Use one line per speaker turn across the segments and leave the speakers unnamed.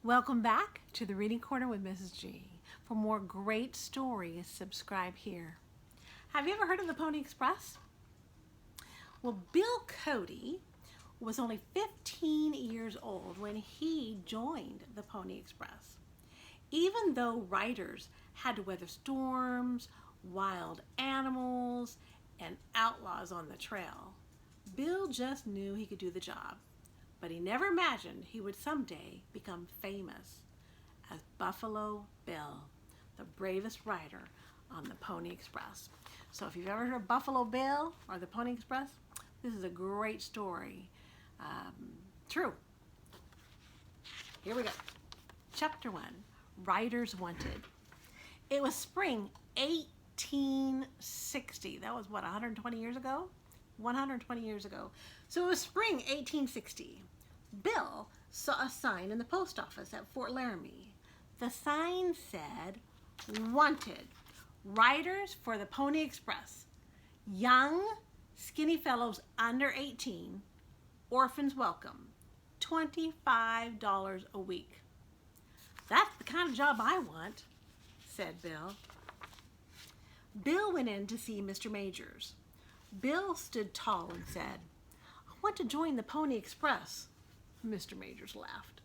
Welcome back to the Reading Corner with Mrs. G. For more great stories, subscribe here. Have you ever heard of the Pony Express? Well, Bill Cody was only 15 years old when he joined the Pony Express. Even though riders had to weather storms, wild animals, and outlaws on the trail, Bill just knew he could do the job. But he never imagined he would someday become famous as Buffalo Bill, the bravest rider on the Pony Express. So if you've ever heard of Buffalo Bill or the Pony Express, this is a great story. True. Here we go. Chapter 1, Riders Wanted. It was spring 1860. That was what, 120 years ago? 120 years ago. So it was spring 1860. Bill saw a sign in the post office at Fort Laramie. The sign said, "Wanted, riders for the Pony Express. Young, skinny fellows under 18, orphans welcome. $25 a week." "That's the kind of job I want," said Bill. Bill went in to see Mr. Majors. Bill stood tall and said, "I want to join the Pony Express." Mr. Majors laughed.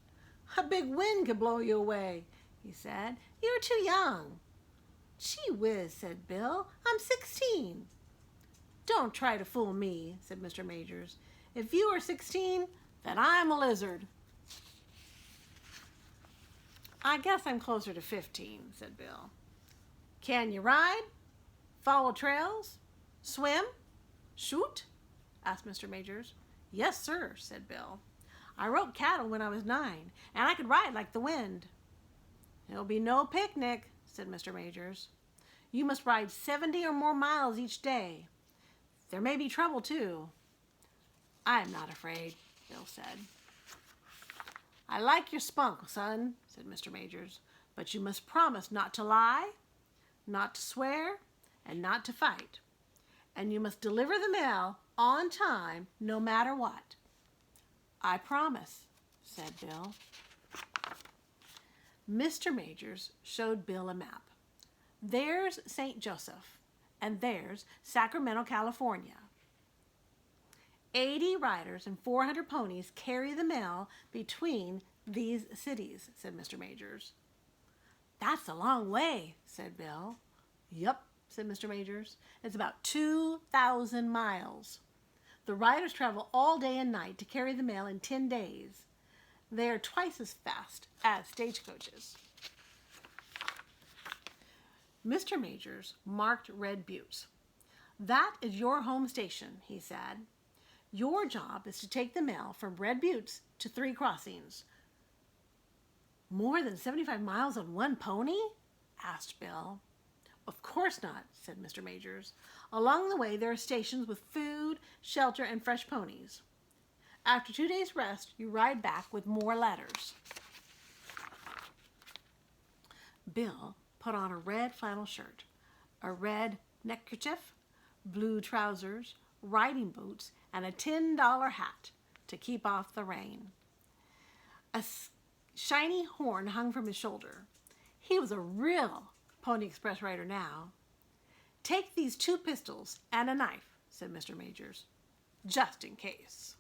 "A big wind could blow you away," he said. "You're too young." "Gee whiz," said Bill. "I'm 16. "Don't try to fool me," said Mr. Majors. "If you are 16, then I'm a lizard." "I guess I'm closer to 15, said Bill. "Can you ride? Follow trails? Swim? Shoot?" asked Mr. Majors. "Yes, sir," said Bill. "I roped cattle when I was 9, and I could ride like the wind." "It'll be no picnic," said Mr. Majors. "You must ride 70 or more miles each day. There may be trouble, too." "I'm not afraid," Bill said. "I like your spunk, son," said Mr. Majors, "but you must promise not to lie, not to swear, and not to fight. And you must deliver the mail on time, no matter what." "I promise," said Bill. Mr. Majors showed Bill a map. "There's St. Joseph, and there's Sacramento, California. 80 riders and 400 ponies carry the mail between these cities," said Mr. Majors. "That's a long way," said Bill. "Yup," said Mr. Majors. "It's about 2,000 miles. The riders travel all day and night to carry the mail in 10 days. They are twice as fast as stagecoaches." Mr. Majors marked Red Buttes. "That is your home station," he said. "Your job is to take the mail from Red Buttes to 3 crossings." "More than 75 miles on one pony?" asked Bill. "Of course not," said Mr. Majors. "Along the way there are stations with food, shelter, and fresh ponies. After 2 days' rest, you ride back with more letters." Bill put on a red flannel shirt, a red neckerchief, blue trousers, riding boots, and a $10 hat to keep off the rain. A shiny horn hung from his shoulder. He was a real Pony Express rider now. "Take these 2 pistols and a knife," said Mr. Majors, "just in case."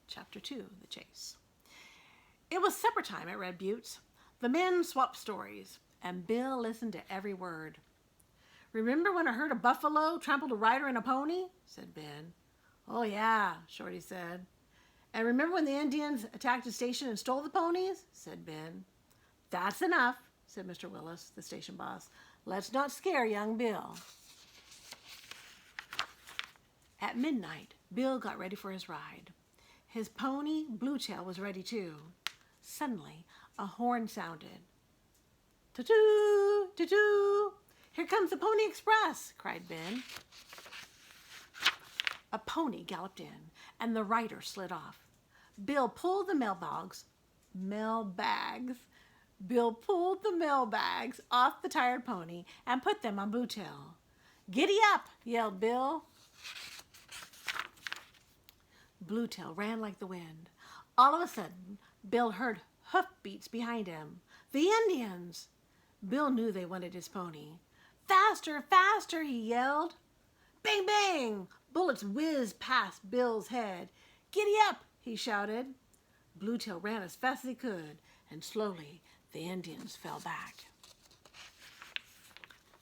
Chapter 2, The Chase. It was supper time at Red Buttes. The men swapped stories, and Bill listened to every word. "Remember when a herd of buffalo trampled a rider and a pony?" said Ben. "Oh, yeah," Shorty said. "And remember when the Indians attacked a station and stole the ponies?" said Ben. "That's enough," said Mr. Willis, the station boss. "Let's not scare young Bill." At midnight, Bill got ready for his ride. His pony, Bluetail, was ready too. Suddenly, a horn sounded. "Toot-toot, toot-toot! Here comes the Pony Express!" cried Ben. A pony galloped in, and the rider slid off. Bill pulled the mailbags. Bill pulled the mailbags off the tired pony and put them on Bluetail. "Giddy up!" yelled Bill. Bluetail ran like the wind. All of a sudden, Bill heard hoofbeats behind him. The Indians! Bill knew they wanted his pony. Faster, faster, he yelled. Bang, bang! Bullets whizzed past Bill's head. Giddy up, he shouted. Bluetail ran as fast as he could, and slowly the Indians fell back.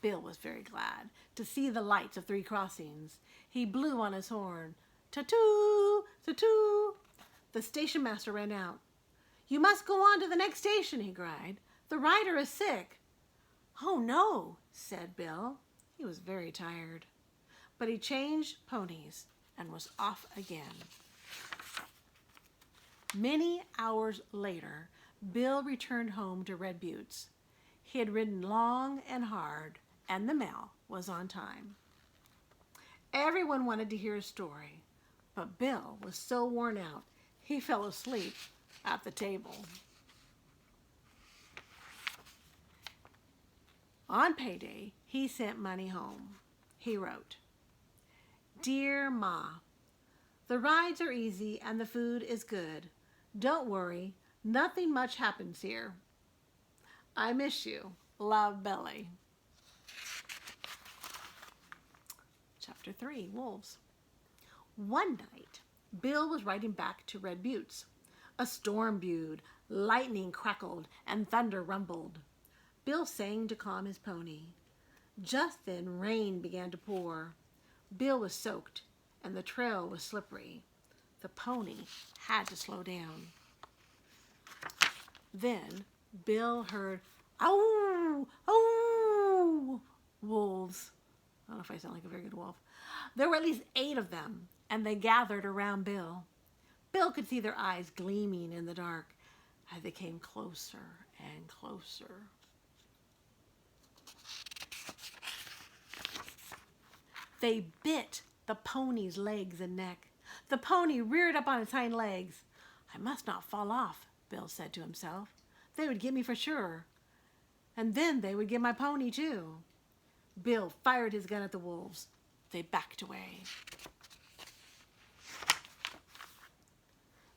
Bill was very glad to see the lights of Three Crossings. He blew on his horn. Ta-too! Ta-too! The station master ran out. You must go on to the next station, he cried. The rider is sick. Oh, no, said Bill. He was very tired. But he changed ponies and was off again. Many hours later, Bill returned home to Red Buttes. He had ridden long and hard, and the mail was on time. Everyone wanted to hear his story, but Bill was so worn out, he fell asleep at the table. On payday, he sent money home. He wrote, Dear Ma, the rides are easy and the food is good. Don't worry, nothing much happens here. I miss you. Love, Billy. Chapter 3, Wolves. One night, Bill was riding back to Red Buttes. A storm brewed, lightning crackled, and thunder rumbled. Bill sang to calm his pony. Just then, rain began to pour. Bill was soaked, and the trail was slippery. The pony had to slow down. Then Bill heard, ow, ow, wolves. I don't know if I sound like a very good wolf. There were at least 8 of them, and they gathered around Bill. Bill could see their eyes gleaming in the dark as they came closer and closer. They bit the pony's legs and neck. The pony reared up on its hind legs. I must not fall off, Bill said to himself. They would get me for sure. And then they would get my pony too. Bill fired his gun at the wolves. They backed away.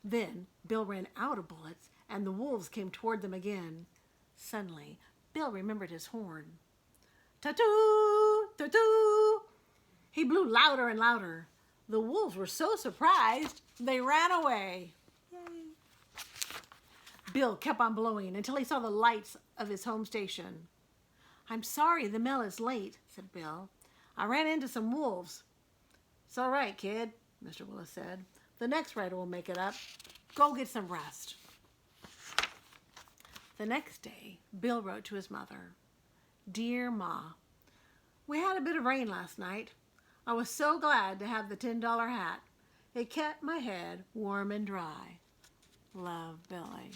Then Bill ran out of bullets, and the wolves came toward them again. Suddenly, Bill remembered his horn. Ta-too! Ta-too! He blew louder and louder. The wolves were so surprised, they ran away. Yay! Bill kept on blowing until he saw the lights of his home station. I'm sorry the mail is late, said Bill. I ran into some wolves. It's all right, kid, Mr. Willis said. The next rider will make it up. Go get some rest. The next day, Bill wrote to his mother. Dear Ma, we had a bit of rain last night. I was so glad to have the $10 hat. It kept my head warm and dry. Love, Billy.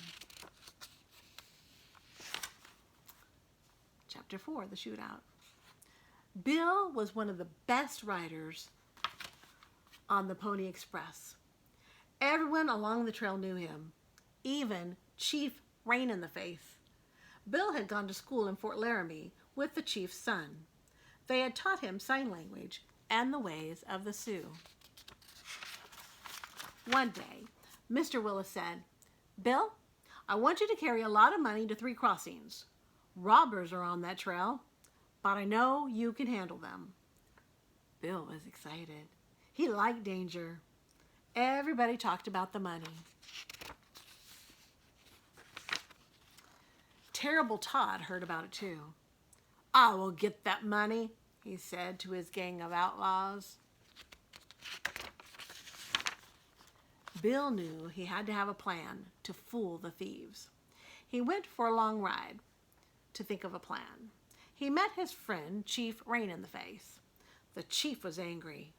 Chapter 4, The Shootout. Bill was one of the best riders on the Pony Express. Everyone along the trail knew him, even Chief Rain in the Face. Bill had gone to school in Fort Laramie with the chief's son. They had taught him sign language and the ways of the Sioux. One day, Mr. Willis said, Bill, I want you to carry a lot of money to Three Crossings. Robbers are on that trail, but I know you can handle them. Bill was excited. He liked danger. Everybody talked about the money. Terrible Todd heard about it too. I will get that money, he said to his gang of outlaws. Bill knew he had to have a plan to fool the thieves. He went for a long ride to think of a plan. He met his friend, Chief Rain in the Face. The chief was angry.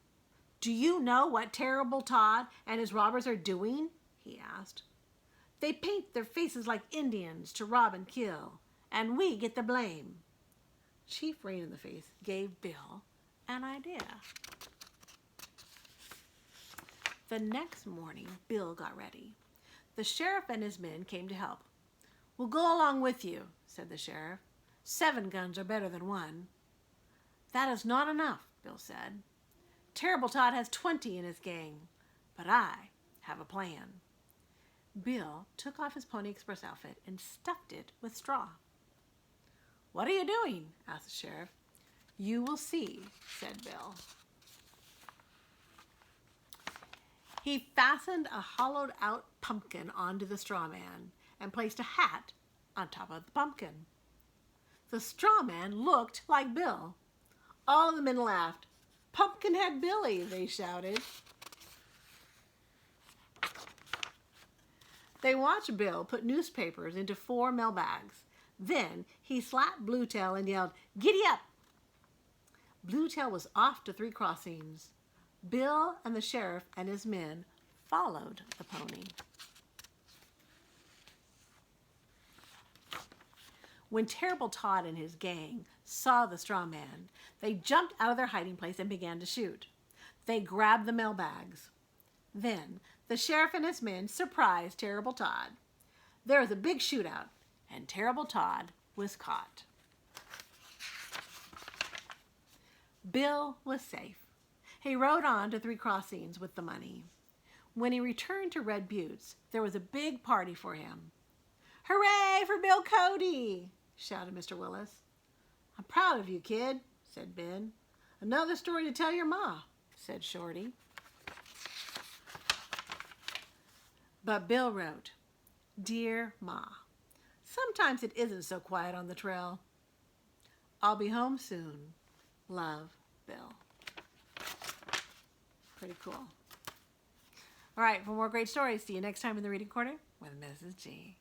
Do you know what Terrible Todd and his robbers are doing? He asked. They paint their faces like Indians to rob and kill, and we get the blame. Chief Rain in the Face gave Bill an idea. The next morning, Bill got ready. The sheriff and his men came to help. We'll go along with you, said the sheriff. 7 guns are better than 1. That is not enough, Bill said. Terrible Todd has 20 in his gang, but I have a plan. Bill took off his Pony Express outfit and stuffed it with straw. "What are you doing?" asked the sheriff. "You will see," said Bill. He fastened a hollowed-out pumpkin onto the straw man and placed a hat on top of the pumpkin. The straw man looked like Bill. All of the men laughed. "Pumpkinhead Billy," they shouted. They watched Bill put newspapers into 4 mailbags. Then he slapped Bluetail and yelled, "Giddy up!" Bluetail was off to 3 crossings. Bill and the sheriff and his men followed the pony. When Terrible Todd and his gang saw the straw man, they jumped out of their hiding place and began to shoot. They grabbed the mailbags. Then the sheriff and his men surprised Terrible Todd. There was a big shootout, and Terrible Todd was caught. Bill was safe. He rode on to 3 crossings with the money. When he returned to Red Buttes, there was a big party for him. "Hooray for Bill Cody!" shouted Mr. Willis. "I'm proud of you, kid," said Ben. "Another story to tell your ma," said Shorty. But Bill wrote, "Dear Ma, sometimes it isn't so quiet on the trail. I'll be home soon. Love, Bill." Pretty cool. All right, for more great stories, see you next time in the Reading Corner with Mrs. G.